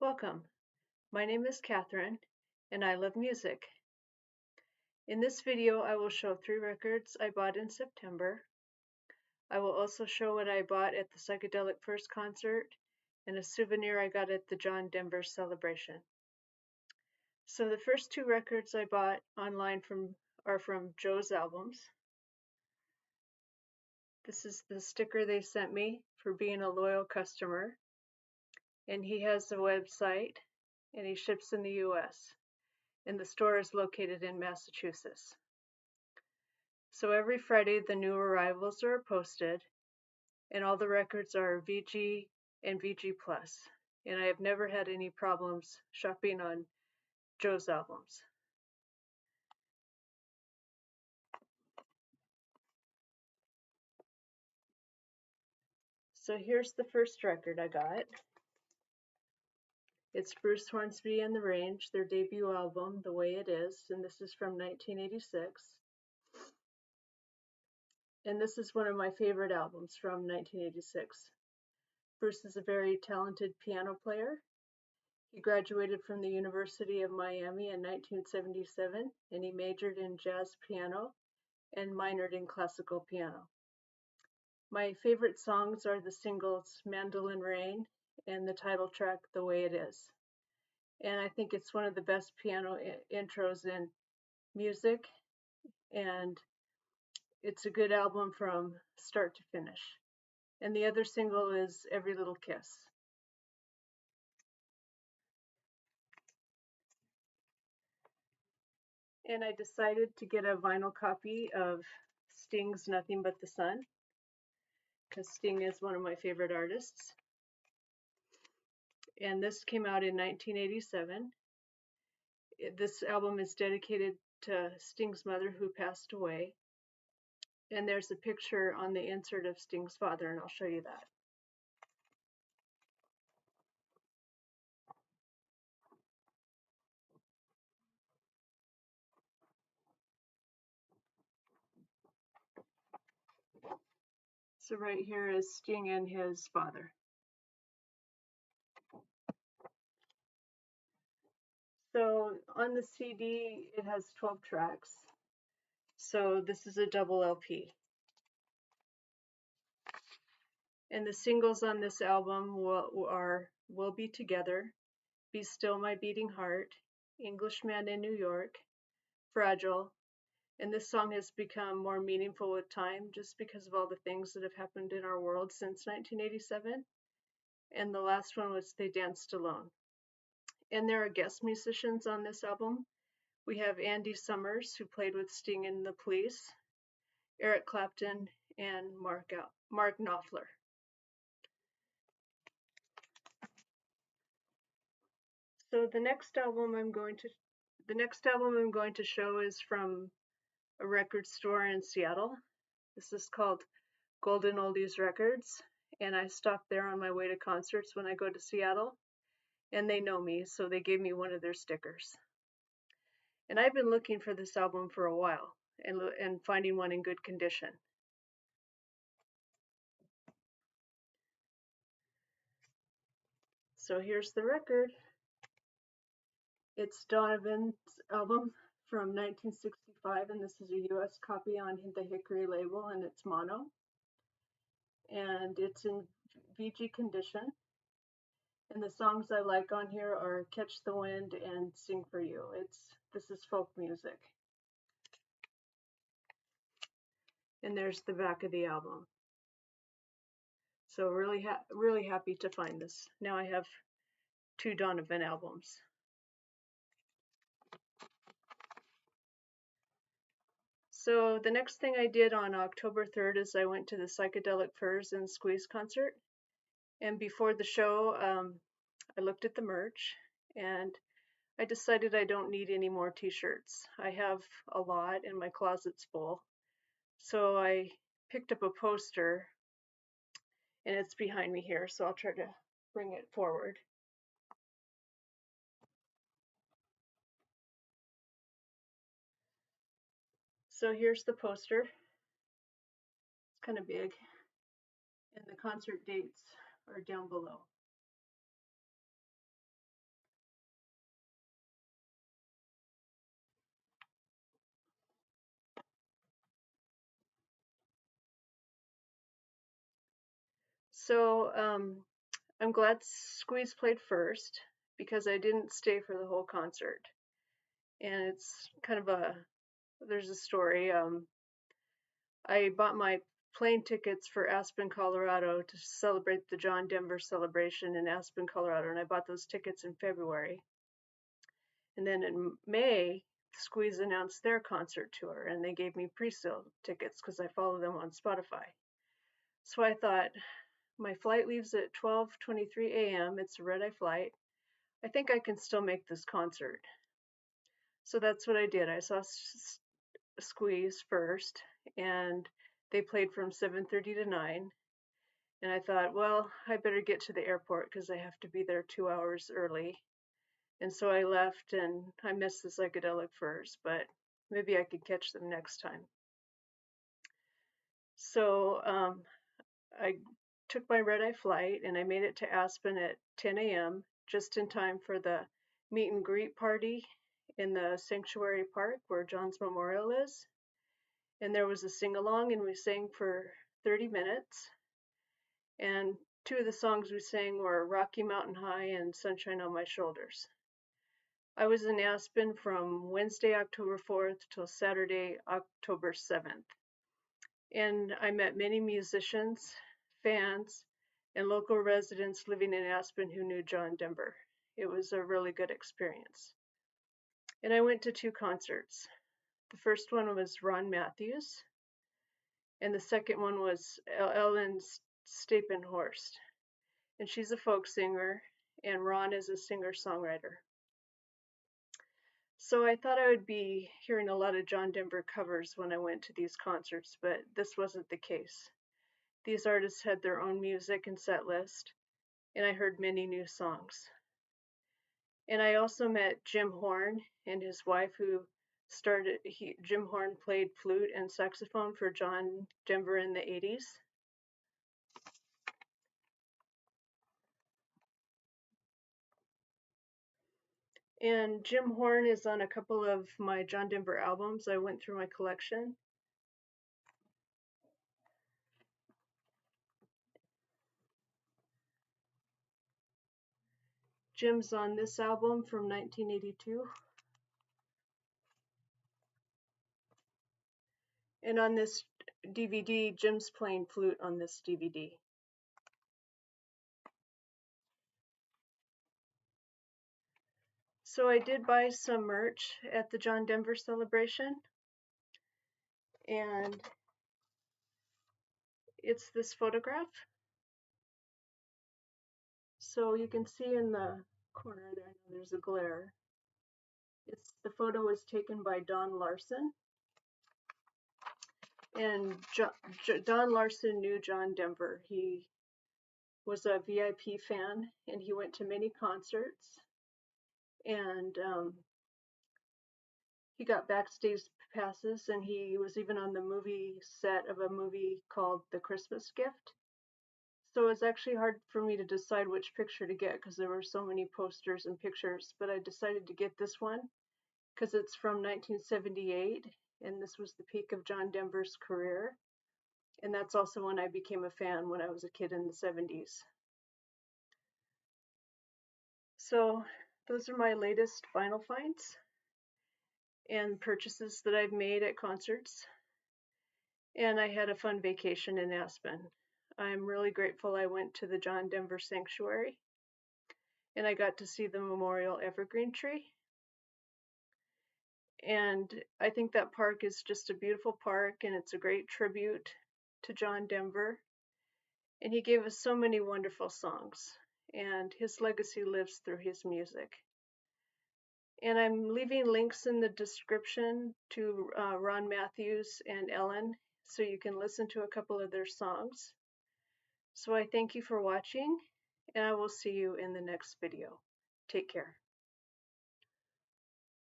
Welcome. My name is Catherine, and I love music. In this video, I will show 3 records I bought in September. I will also show what I bought at the Psychedelic Furs concert and a souvenir I got at the John Denver Celebration. So the first 2 records I bought online are from Joe's Albums. This is the sticker they sent me for being a loyal customer, and he has a website, and he ships in the US, and the store is located in Massachusetts. So every Friday the new arrivals are posted, and all the records are VG and VG Plus, and I have never had any problems shopping on Joe's Albums. So here's the first record I got. It's Bruce Hornsby and the Range, their debut album, The Way It Is, and this is from 1986. And this is one of my favorite albums from 1986. Bruce is a very talented piano player. He graduated from the University of Miami in 1977, and he majored in jazz piano and minored in classical piano. My favorite songs are the singles Mandolin Rain and the title track The Way It Is. And I think it's one of the best piano intros in music, and it's a good album from start to finish. And the other single is Every Little Kiss. And I decided to get a vinyl copy of Sting's Nothing But the Sun, because Sting is one of my favorite artists. And this came out in 1987. This album is dedicated to Sting's mother, who passed away. And there's a picture on the insert of Sting's father, and I'll show you that. So right here is Sting and his father. So on the CD, it has 12 tracks. So this is a double LP. And the singles on this album will Be Together, Be Still My Beating Heart, Englishman in New York, Fragile, and this song has become more meaningful with time just because of all the things that have happened in our world since 1987. And the last one was They Danced Alone. And there are guest musicians on this album. We have Andy Summers, who played with Sting and the Police, Eric Clapton, and Mark Knopfler. So the next album I'm going to show is from a record store in Seattle. This is called Golden Oldies Records, and I stop there on my way to concerts when I go to Seattle, and they know me, so they gave me one of their stickers. And I've been looking for this album for a while and finding one in good condition. So here's the record. It's Donovan's album from 1965, and this is a US copy on the Hickory label, and it's mono. And it's in VG condition. And the songs I like on here are Catch the Wind and Sing for You. This is folk music. And there's the back of the album. So really happy to find this. Now I have 2 Donovan albums. So the next thing I did on October 3rd is I went to the Psychedelic Furs and Sqeeze concert. And before the show, I looked at the merch, and I decided I don't need any more t-shirts. I have a lot and my closet's full. So I picked up a poster, and it's behind me here, so I'll try to bring it forward. So here's the poster. It's kind of big, and the concert dates are down below. So I'm glad Sqeeze played first because I didn't stay for the whole concert. And it's kind of there's a story. I bought my plane tickets for Aspen, Colorado to celebrate the John Denver Celebration in Aspen, Colorado. And I bought those tickets in February. And then in May, Sqeeze announced their concert tour and they gave me pre-sale tickets because I follow them on Spotify. So I thought, my flight leaves at 12:23 a.m. It's a red-eye flight. I think I can still make this concert. So that's what I did. I saw Sqeeze first, and they played from 7:30 to 9. And I thought, well, I better get to the airport because I have to be there 2 hours early. And so I left, and I missed the Psychedelic Furs, but maybe I could catch them next time. So I took my red-eye flight, and I made it to Aspen at 10 a.m., just in time for the meet and greet party in the sanctuary park where John's Memorial is. And there was a sing-along, and we sang for 30 minutes. And two of the songs we sang were Rocky Mountain High and Sunshine on My Shoulders. I was in Aspen from Wednesday, October 4th till Saturday, October 7th. And I met many musicians, fans, and local residents living in Aspen who knew John Denver. It was a really good experience. And I went to 2 concerts. The first one was Ron Mathews, and the second one was Ellen Staphenhorst. And she's a folk singer, and Ron is a singer-songwriter. So I thought I would be hearing a lot of John Denver covers when I went to these concerts, but this wasn't the case. These artists had their own music and set list, and I heard many new songs. And I also met Jim Horn and his wife Jim Horn played flute and saxophone for John Denver in the 80s. And Jim Horn is on a couple of my John Denver albums. I went through my collection. Jim's on this album from 1982. And on this DVD, Jim's playing flute on this DVD. So I did buy some merch at the John Denver Celebration. And it's this photograph. So you can see in the corner there's a glare. The photo was taken by Don Larson. And Don Larson knew John Denver. He was a VIP fan, and he went to many concerts. And he got backstage passes, and he was even on the movie set of a movie called The Christmas Gift. So it's actually hard for me to decide which picture to get because there were so many posters and pictures, but I decided to get this one because it's from 1978, and this was the peak of John Denver's career. And that's also when I became a fan when I was a kid in the 70s. So those are my latest vinyl finds and purchases that I've made at concerts. And I had a fun vacation in Aspen. I'm really grateful I went to the John Denver Sanctuary, and I got to see the Memorial Evergreen Tree. And I think that park is just a beautiful park, and it's a great tribute to John Denver. And he gave us so many wonderful songs, and his legacy lives through his music. And I'm leaving links in the description to Ron Mathews and Ellen, so you can listen to a couple of their songs. So I thank you for watching, and I will see you in the next video. Take care.